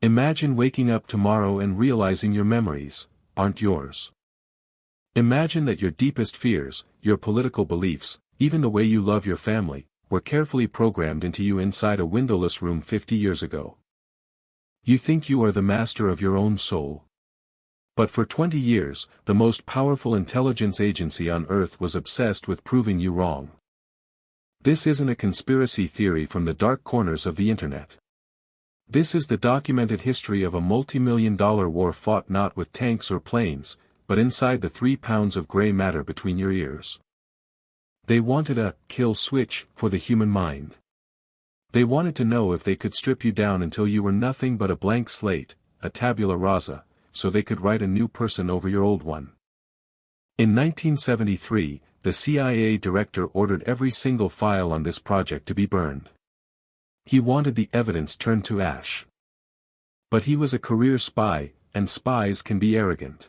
Imagine waking up tomorrow and realizing your memories aren't yours. Imagine that your deepest fears, your political beliefs, even the way you love your family, were carefully programmed into you inside a windowless room 50 years ago. You think you are the master of your own soul. But for 20 years, the most powerful intelligence agency on Earth was obsessed with proving you wrong. This isn't a conspiracy theory from the dark corners of the internet. This is the documented history of a multi-million-dollar war fought not with tanks or planes, but inside the 3 pounds of gray matter between your ears. They wanted a kill switch for the human mind. They wanted to know if they could strip you down until you were nothing but a blank slate, a tabula rasa, so they could write a new person over your old one. In 1973, the CIA director ordered every single file on this project to be burned. He wanted the evidence turned to ash. But he was a career spy, and spies can be arrogant.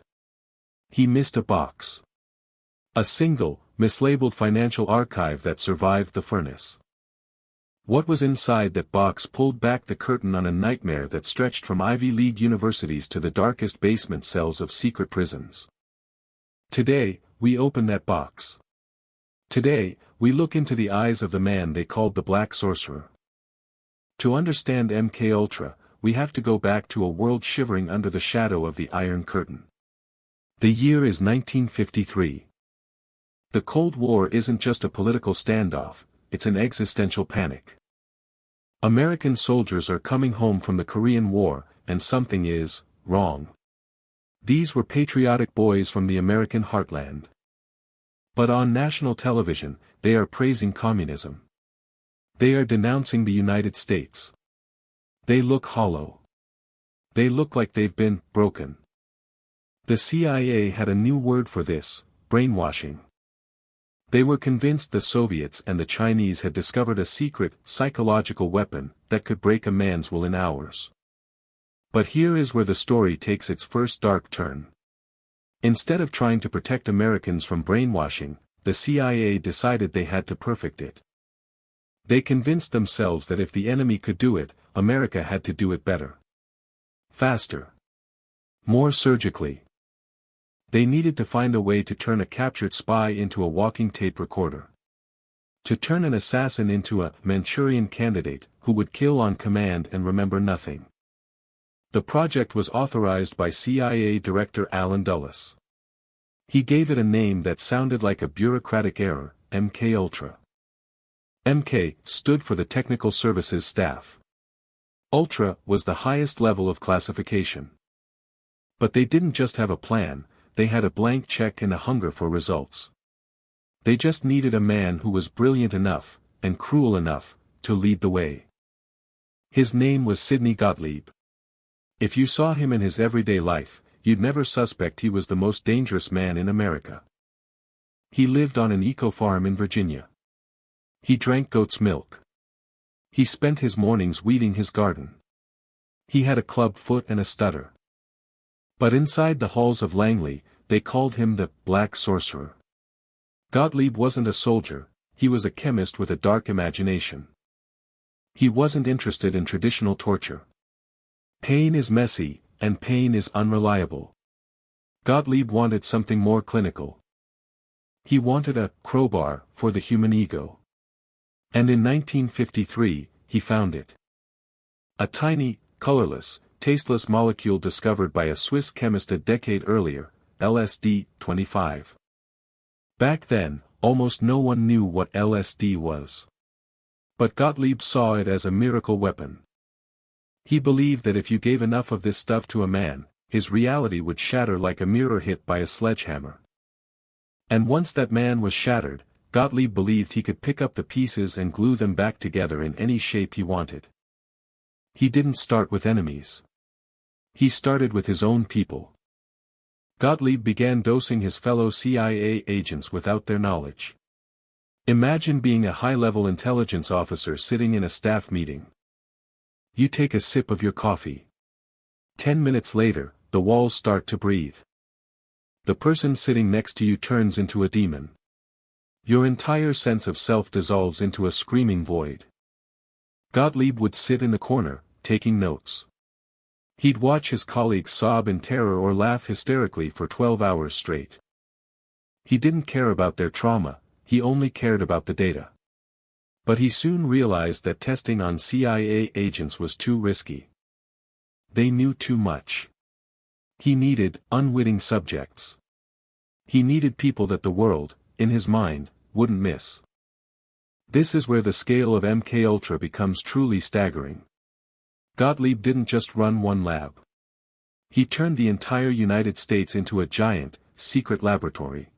He missed a box. A single, mislabeled financial archive that survived the furnace. What was inside that box pulled back the curtain on a nightmare that stretched from Ivy League universities to the darkest basement cells of secret prisons. Today, we open that box. Today, we look into the eyes of the man they called the Black Sorcerer. To understand MKUltra, we have to go back to a world shivering under the shadow of the Iron Curtain. The year is 1953. The Cold War isn't just a political standoff, it's an existential panic. American soldiers are coming home from the Korean War, and something is wrong. These were patriotic boys from the American heartland. But on national television, they are praising communism. They are denouncing the United States. They look hollow. They look like they've been broken. The CIA had a new word for this: brainwashing. They were convinced the Soviets and the Chinese had discovered a secret, psychological weapon that could break a man's will in hours. But here is where the story takes its first dark turn. Instead of trying to protect Americans from brainwashing, the CIA decided they had to perfect it. They convinced themselves that if the enemy could do it, America had to do it better. Faster. More surgically. They needed to find a way to turn a captured spy into a walking tape recorder. To turn an assassin into a Manchurian candidate who would kill on command and remember nothing. The project was authorized by CIA Director Allen Dulles. He gave it a name that sounded like a bureaucratic error: MKUltra. MK stood for the Technical Services Staff. Ultra was the highest level of classification. But they didn't just have a plan, they had a blank check and a hunger for results. They just needed a man who was brilliant enough, and cruel enough, to lead the way. His name was Sidney Gottlieb. If you saw him in his everyday life, you'd never suspect he was the most dangerous man in America. He lived on an eco-farm in Virginia. He drank goat's milk. He spent his mornings weeding his garden. He had a club foot and a stutter. But inside the halls of Langley, they called him the Black Sorcerer. Gottlieb wasn't a soldier, he was a chemist with a dark imagination. He wasn't interested in traditional torture. Pain is messy, and pain is unreliable. Gottlieb wanted something more clinical. He wanted a crowbar for the human ego. And in 1953, he found it. A tiny, colorless, tasteless molecule discovered by a Swiss chemist a decade earlier, LSD-25. Back then, almost no one knew what LSD was. But Gottlieb saw it as a miracle weapon. He believed that if you gave enough of this stuff to a man, his reality would shatter like a mirror hit by a sledgehammer. And once that man was shattered, Gottlieb believed he could pick up the pieces and glue them back together in any shape he wanted. He didn't start with enemies. He started with his own people. Gottlieb began dosing his fellow CIA agents without their knowledge. Imagine being a high-level intelligence officer sitting in a staff meeting. You take a sip of your coffee. 10 minutes later, the walls start to breathe. The person sitting next to you turns into a demon. Your entire sense of self dissolves into a screaming void. Gottlieb would sit in the corner, taking notes. He'd watch his colleagues sob in terror or laugh hysterically for 12 hours straight. He didn't care about their trauma, he only cared about the data. But he soon realized that testing on CIA agents was too risky. They knew too much. He needed unwitting subjects. He needed people that the world, in his mind, wouldn't miss. This is where the scale of MKUltra becomes truly staggering. Gottlieb didn't just run one lab. He turned the entire United States into a giant, secret laboratory.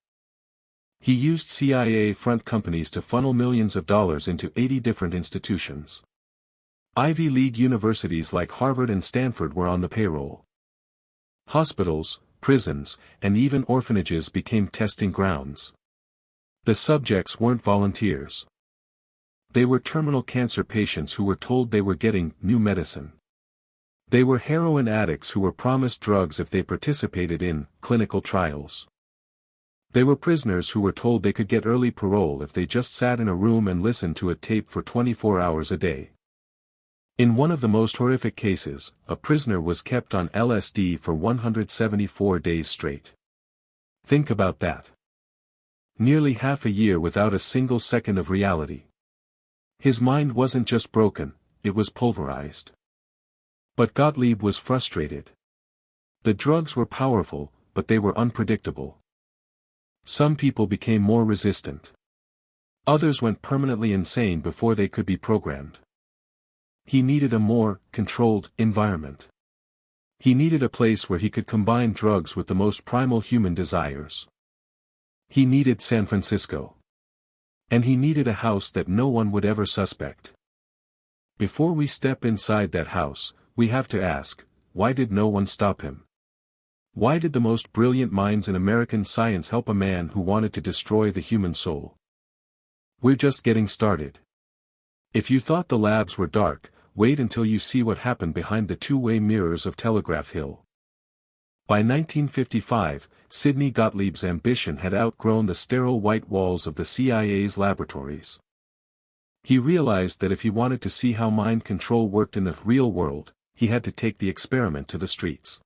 He used CIA front companies to funnel millions of dollars into 80 different institutions. Ivy League universities like Harvard and Stanford were on the payroll. Hospitals, prisons, and even orphanages became testing grounds. The subjects weren't volunteers. They were terminal cancer patients who were told they were getting new medicine. They were heroin addicts who were promised drugs if they participated in clinical trials. They were prisoners who were told they could get early parole if they just sat in a room and listened to a tape for 24 hours a day. In one of the most horrific cases, a prisoner was kept on LSD for 174 days straight. Think about that. Nearly half a year without a single second of reality. His mind wasn't just broken, it was pulverized. But Gottlieb was frustrated. The drugs were powerful, but they were unpredictable. Some people became more resistant. Others went permanently insane before they could be programmed. He needed a more controlled environment. He needed a place where he could combine drugs with the most primal human desires. He needed San Francisco. And he needed a house that no one would ever suspect. Before we step inside that house, we have to ask, why did no one stop him? Why did the most brilliant minds in American science help a man who wanted to destroy the human soul? We're just getting started. If you thought the labs were dark, wait until you see what happened behind the two-way mirrors of Telegraph Hill. By 1955, Sidney Gottlieb's ambition had outgrown the sterile white walls of the CIA's laboratories. He realized that if he wanted to see how mind control worked in the real world, he had to take the experiment to the streets.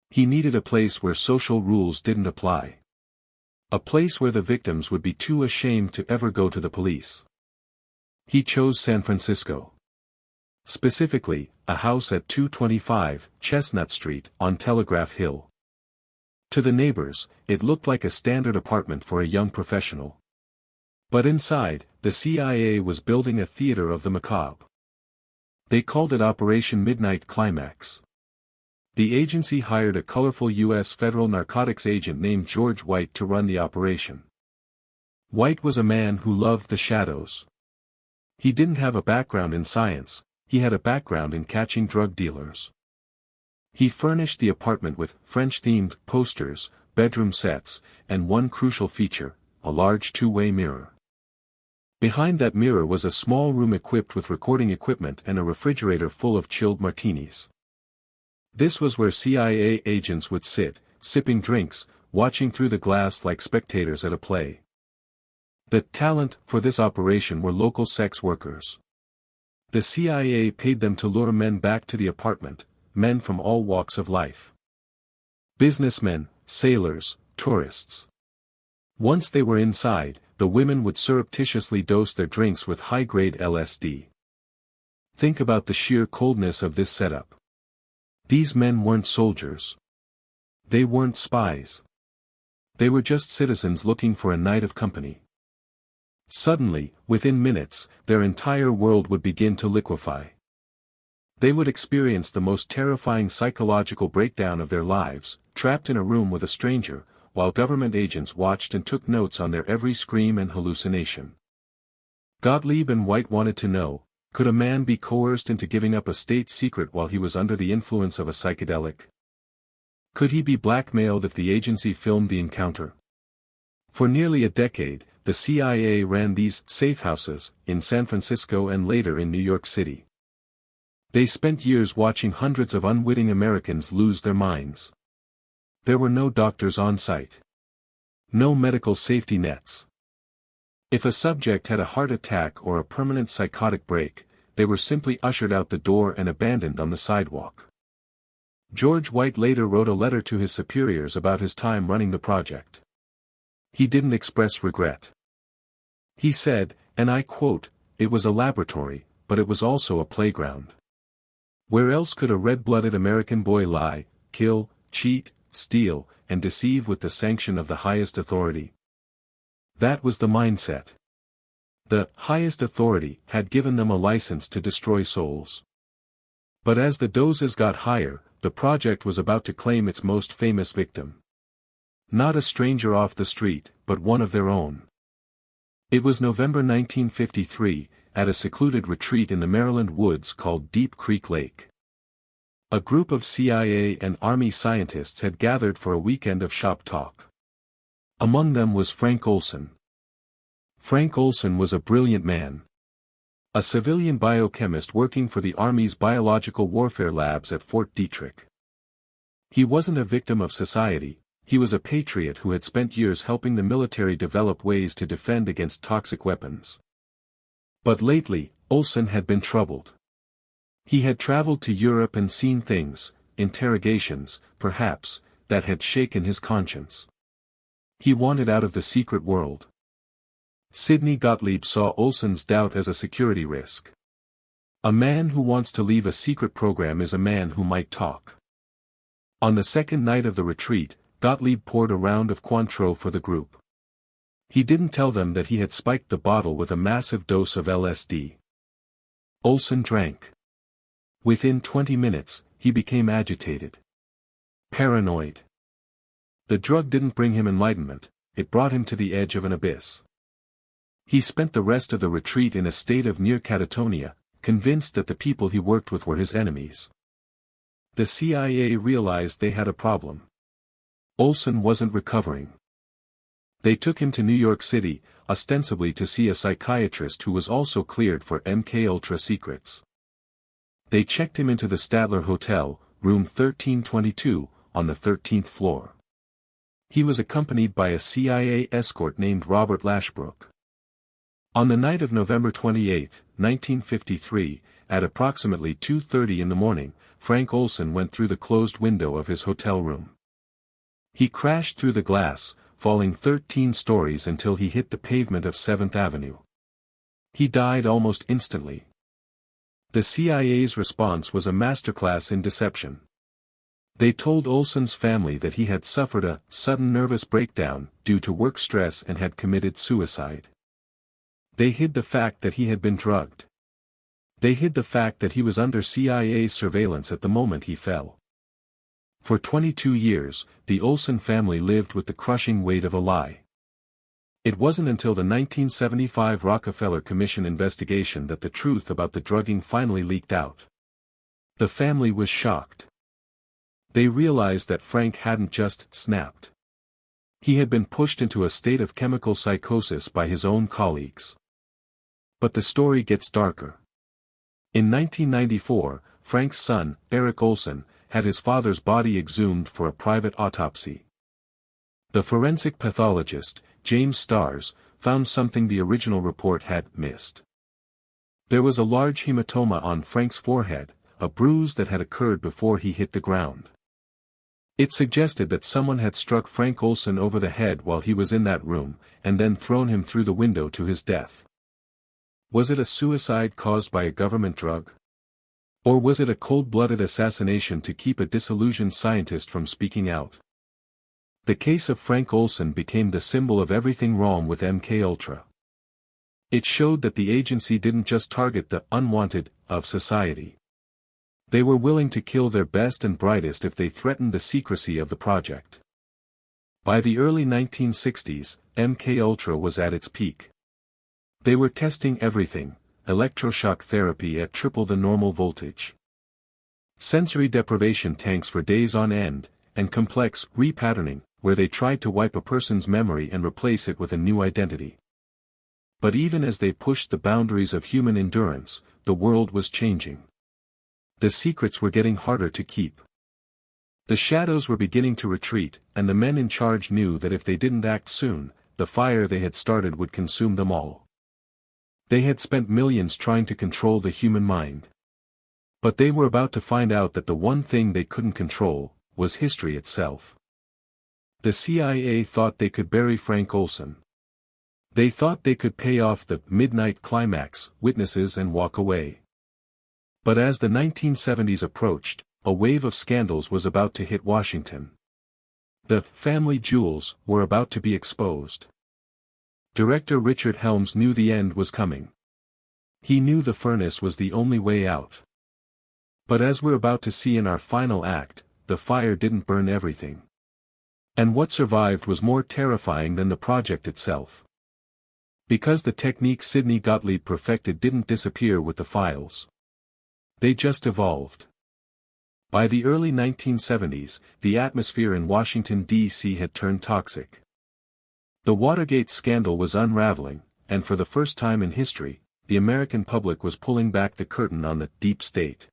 He needed a place where social rules didn't apply. A place where the victims would be too ashamed to ever go to the police. He chose San Francisco. Specifically, a house at 225 Chestnut Street on Telegraph Hill. To the neighbors, it looked like a standard apartment for a young professional. But inside, the CIA was building a theater of the macabre. They called it Operation Midnight Climax. The agency hired a colorful U.S. federal narcotics agent named George White to run the operation. White was a man who loved the shadows. He didn't have a background in science, he had a background in catching drug dealers. He furnished the apartment with French-themed posters, bedroom sets, and one crucial feature, a large two-way mirror. Behind that mirror was a small room equipped with recording equipment and a refrigerator full of chilled martinis. This was where CIA agents would sit, sipping drinks, watching through the glass like spectators at a play. The talent for this operation were local sex workers. The CIA paid them to lure men back to the apartment, men from all walks of life. Businessmen, sailors, tourists. Once they were inside, the women would surreptitiously dose their drinks with high-grade LSD. Think about the sheer coldness of this setup. These men weren't soldiers. They weren't spies. They were just citizens looking for a night of company. Suddenly, within minutes, their entire world would begin to liquefy. They would experience the most terrifying psychological breakdown of their lives, trapped in a room with a stranger, while government agents watched and took notes on their every scream and hallucination. Gottlieb and White wanted to know, could a man be coerced into giving up a state secret while he was under the influence of a psychedelic? Could he be blackmailed if the agency filmed the encounter? For nearly a decade, the CIA ran these safehouses in San Francisco and later in New York City. They spent years watching hundreds of unwitting Americans lose their minds. There were no doctors on site. No medical safety nets. If a subject had a heart attack or a permanent psychotic break, they were simply ushered out the door and abandoned on the sidewalk. George White later wrote a letter to his superiors about his time running the project. He didn't express regret. He said, and I quote, "It was a laboratory, but it was also a playground. Where else could a red-blooded American boy lie, kill, cheat, steal, and deceive with the sanction of the highest authority?" That was the mindset. The highest authority had given them a license to destroy souls. But as the doses got higher, the project was about to claim its most famous victim. Not a stranger off the street, but one of their own. It was November 1953, at a secluded retreat in the Maryland woods called Deep Creek Lake. A group of CIA and Army scientists had gathered for a weekend of shop talk. Among them was Frank Olson. Frank Olson was a brilliant man. A civilian biochemist working for the Army's biological warfare labs at Fort Detrick. He wasn't a victim of society, he was a patriot who had spent years helping the military develop ways to defend against toxic weapons. But lately, Olson had been troubled. He had traveled to Europe and seen things, interrogations, perhaps, that had shaken his conscience. He wanted out of the secret world. Sidney Gottlieb saw Olson's doubt as a security risk. A man who wants to leave a secret program is a man who might talk. On the second night of the retreat, Gottlieb poured a round of Cointreau for the group. He didn't tell them that he had spiked the bottle with a massive dose of LSD. Olson drank. Within 20 minutes, he became agitated. Paranoid. The drug didn't bring him enlightenment, it brought him to the edge of an abyss. He spent the rest of the retreat in a state of near catatonia, convinced that the people he worked with were his enemies. The CIA realized they had a problem. Olson wasn't recovering. They took him to New York City, ostensibly to see a psychiatrist who was also cleared for MKUltra secrets. They checked him into the Statler Hotel, room 1322, on the 13th floor. He was accompanied by a CIA escort named Robert Lashbrook. On the night of November 28, 1953, at approximately 2:30 in the morning, Frank Olson went through the closed window of his hotel room. He crashed through the glass, falling 13 stories until he hit the pavement of 7th Avenue. He died almost instantly. The CIA's response was a masterclass in deception. They told Olson's family that he had suffered a sudden nervous breakdown due to work stress and had committed suicide. They hid the fact that he had been drugged. They hid the fact that he was under CIA surveillance at the moment he fell. For 22 years, the Olson family lived with the crushing weight of a lie. It wasn't until the 1975 Rockefeller Commission investigation that the truth about the drugging finally leaked out. The family was shocked. They realized that Frank hadn't just snapped. He had been pushed into a state of chemical psychosis by his own colleagues. But the story gets darker. In 1994, Frank's son, Eric Olson, had his father's body exhumed for a private autopsy. The forensic pathologist, James Starrs, found something the original report had missed. There was a large hematoma on Frank's forehead, a bruise that had occurred before he hit the ground. It suggested that someone had struck Frank Olson over the head while he was in that room, and then thrown him through the window to his death. Was it a suicide caused by a government drug? Or was it a cold-blooded assassination to keep a disillusioned scientist from speaking out? The case of Frank Olson became the symbol of everything wrong with MKUltra. It showed that the agency didn't just target the unwanted of society. They were willing to kill their best and brightest if they threatened the secrecy of the project. By the early 1960s, MKUltra was at its peak. They were testing everything, electroshock therapy at triple the normal voltage, sensory deprivation tanks for days on end, and complex repatterning, where they tried to wipe a person's memory and replace it with a new identity. But even as they pushed the boundaries of human endurance, the world was changing. The secrets were getting harder to keep. The shadows were beginning to retreat, and the men in charge knew that if they didn't act soon, the fire they had started would consume them all. They had spent millions trying to control the human mind. But they were about to find out that the one thing they couldn't control was history itself. The CIA thought they could bury Frank Olson. They thought they could pay off the midnight climax witnesses and walk away. But as the 1970s approached, a wave of scandals was about to hit Washington. The family jewels were about to be exposed. Director Richard Helms knew the end was coming. He knew the furnace was the only way out. But as we're about to see in our final act, the fire didn't burn everything. And what survived was more terrifying than the project itself. Because the technique Sidney Gottlieb perfected didn't disappear with the files. They just evolved. By the early 1970s, the atmosphere in Washington, D.C. had turned toxic. The Watergate scandal was unraveling, and for the first time in history, the American public was pulling back the curtain on the deep state.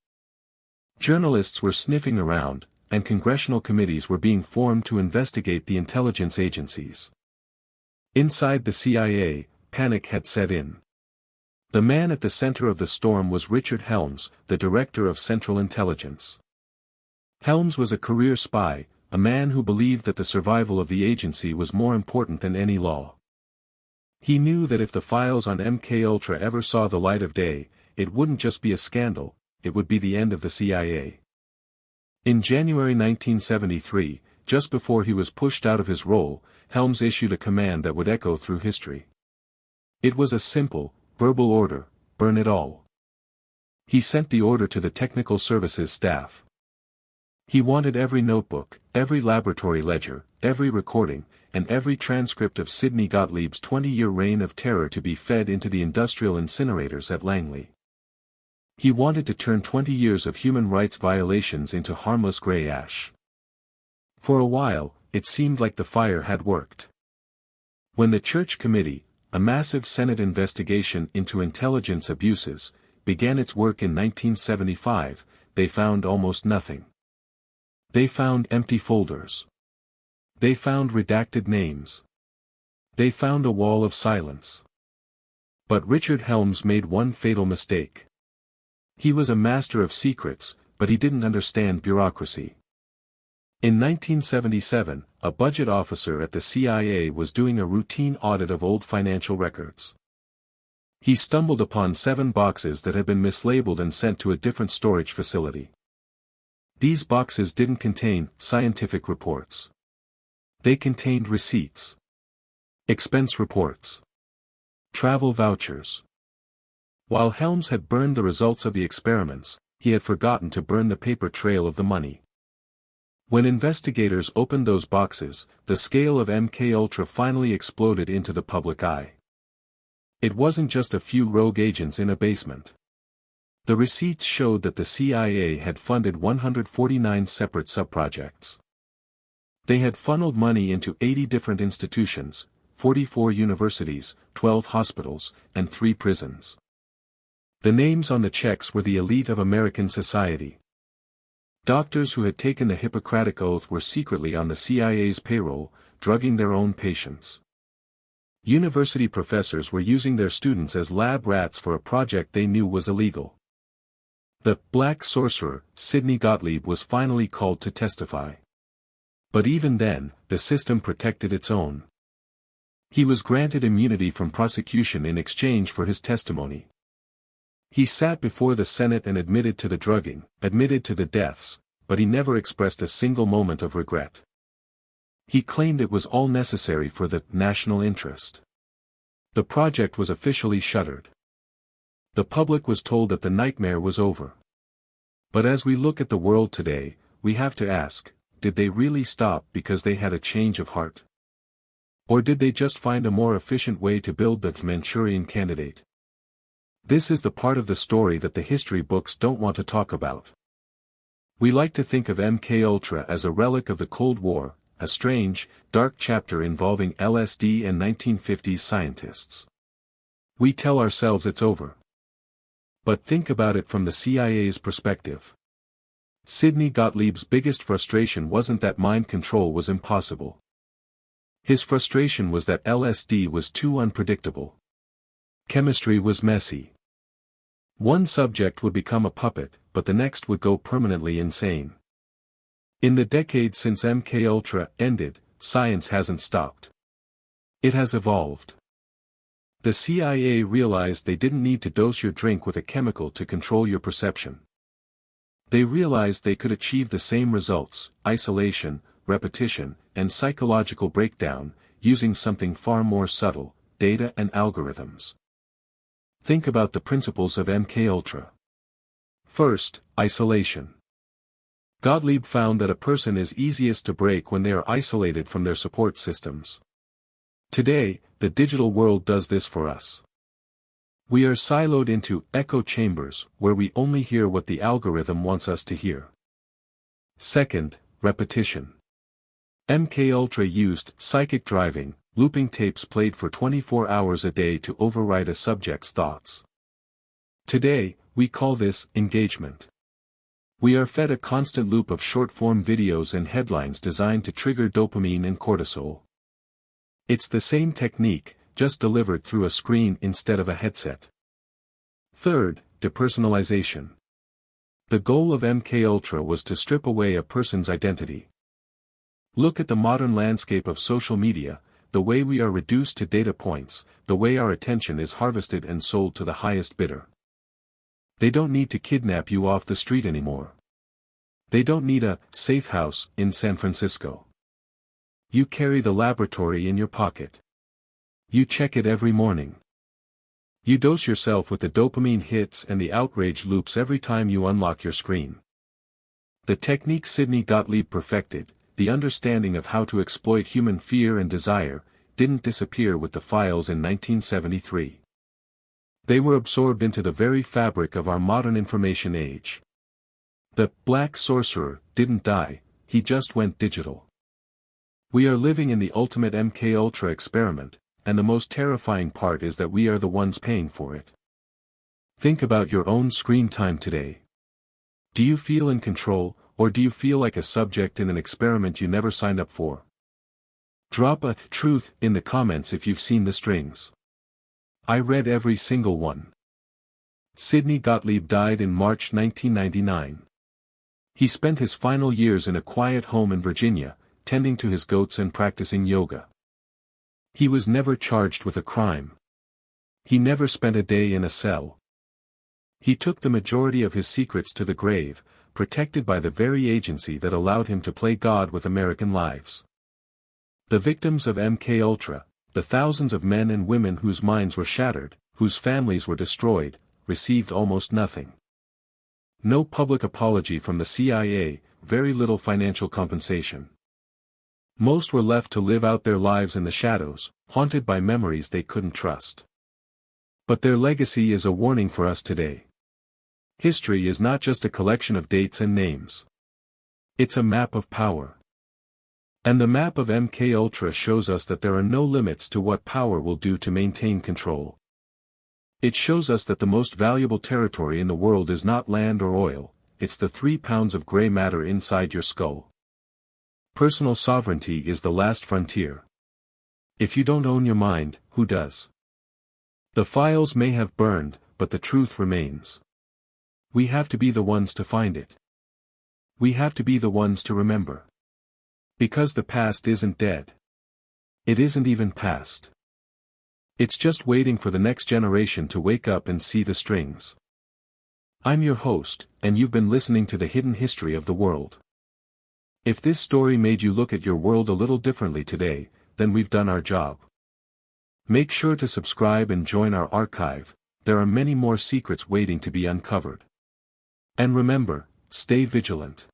Journalists were sniffing around, and congressional committees were being formed to investigate the intelligence agencies. Inside the CIA, panic had set in. The man at the center of the storm was Richard Helms, the Director of Central Intelligence. Helms was a career spy, a man who believed that the survival of the agency was more important than any law. He knew that if the files on MKUltra ever saw the light of day, it wouldn't just be a scandal, it would be the end of the CIA. In January 1973, just before he was pushed out of his role, Helms issued a command that would echo through history. It was a simple, verbal order: burn it all. He sent the order to the technical services staff. He wanted every notebook, every laboratory ledger, every recording, and every transcript of Sidney Gottlieb's 20-year reign of terror to be fed into the industrial incinerators at Langley. He wanted to turn 20 years of human rights violations into harmless gray ash. For a while, it seemed like the fire had worked. When the Church Committee, a massive Senate investigation into intelligence abuses, began its work in 1975, they found almost nothing. They found empty folders. They found redacted names. They found a wall of silence. But Richard Helms made one fatal mistake. He was a master of secrets, but he didn't understand bureaucracy. In 1977, a budget officer at the CIA was doing a routine audit of old financial records. He stumbled upon 7 boxes that had been mislabeled and sent to a different storage facility. These boxes didn't contain scientific reports. They contained receipts, expense reports, travel vouchers. While Helms had burned the results of the experiments, he had forgotten to burn the paper trail of the money. When investigators opened those boxes, the scale of MKUltra finally exploded into the public eye. It wasn't just a few rogue agents in a basement. The receipts showed that the CIA had funded 149 separate subprojects. They had funneled money into 80 different institutions, 44 universities, 12 hospitals, and 3 prisons. The names on the checks were the elite of American society. Doctors who had taken the Hippocratic Oath were secretly on the CIA's payroll, drugging their own patients. University professors were using their students as lab rats for a project they knew was illegal. The Black Sorcerer, Sidney Gottlieb, was finally called to testify. But even then, the system protected its own. He was granted immunity from prosecution in exchange for his testimony. He sat before the Senate and admitted to the drugging, admitted to the deaths, but he never expressed a single moment of regret. He claimed it was all necessary for the national interest. The project was officially shuttered. The public was told that the nightmare was over. But as we look at the world today, we have to ask, did they really stop because they had a change of heart? Or did they just find a more efficient way to build the Manchurian Candidate? This is the part of the story that the history books don't want to talk about. We like to think of MKUltra as a relic of the Cold War, a strange, dark chapter involving LSD and 1950s scientists. We tell ourselves it's over. But think about it from the CIA's perspective. Sidney Gottlieb's biggest frustration wasn't that mind control was impossible. His frustration was that LSD was too unpredictable. Chemistry was messy. One subject would become a puppet, but the next would go permanently insane. In the decades since MKUltra ended, science hasn't stopped. It has evolved. The CIA realized they didn't need to dose your drink with a chemical to control your perception. They realized they could achieve the same results, isolation, repetition, and psychological breakdown, using something far more subtle, data and algorithms. Think about the principles of MKUltra. First, isolation. Gottlieb found that a person is easiest to break when they are isolated from their support systems. Today, the digital world does this for us. We are siloed into echo chambers where we only hear what the algorithm wants us to hear. Second, repetition. MKUltra used psychic driving, looping tapes played for 24 hours a day to override a subject's thoughts. Today, we call this engagement. We are fed a constant loop of short-form videos and headlines designed to trigger dopamine and cortisol. It's the same technique, just delivered through a screen instead of a headset. Third, depersonalization. The goal of MKUltra was to strip away a person's identity. Look at the modern landscape of social media, the way we are reduced to data points, the way our attention is harvested and sold to the highest bidder. They don't need to kidnap you off the street anymore. They don't need a safe house in San Francisco. You carry the laboratory in your pocket. You check it every morning. You dose yourself with the dopamine hits and the outrage loops every time you unlock your screen. The technique Sidney Gottlieb perfected, the understanding of how to exploit human fear and desire, didn't disappear with the files in 1973. They were absorbed into the very fabric of our modern information age. The Black Sorcerer didn't die, he just went digital. We are living in the ultimate MKUltra experiment, and the most terrifying part is that we are the ones paying for it. Think about your own screen time today. Do you feel in control, or do you feel like a subject in an experiment you never signed up for? Drop a truth in the comments if you've seen the strings. I read every single one. Sidney Gottlieb died in March 1999. He spent his final years in a quiet home in Virginia, tending to his goats and practicing yoga. He was never charged with a crime. He never spent a day in a cell. He took the majority of his secrets to the grave, protected by the very agency that allowed him to play God with American lives. The victims of MKUltra, the thousands of men and women whose minds were shattered, whose families were destroyed, received almost nothing. No public apology from the CIA, very little financial compensation. Most were left to live out their lives in the shadows, haunted by memories they couldn't trust. But their legacy is a warning for us today. History is not just a collection of dates and names. It's a map of power. And the map of MKUltra shows us that there are no limits to what power will do to maintain control. It shows us that the most valuable territory in the world is not land or oil, it's the 3 pounds of gray matter inside your skull. Personal sovereignty is the last frontier. If you don't own your mind, who does? The files may have burned, but the truth remains. We have to be the ones to find it. We have to be the ones to remember. Because the past isn't dead. It isn't even past. It's just waiting for the next generation to wake up and see the strings. I'm your host, and you've been listening to the hidden history of the world. If this story made you look at your world a little differently today, then we've done our job. Make sure to subscribe and join our archive, there are many more secrets waiting to be uncovered. And remember, stay vigilant.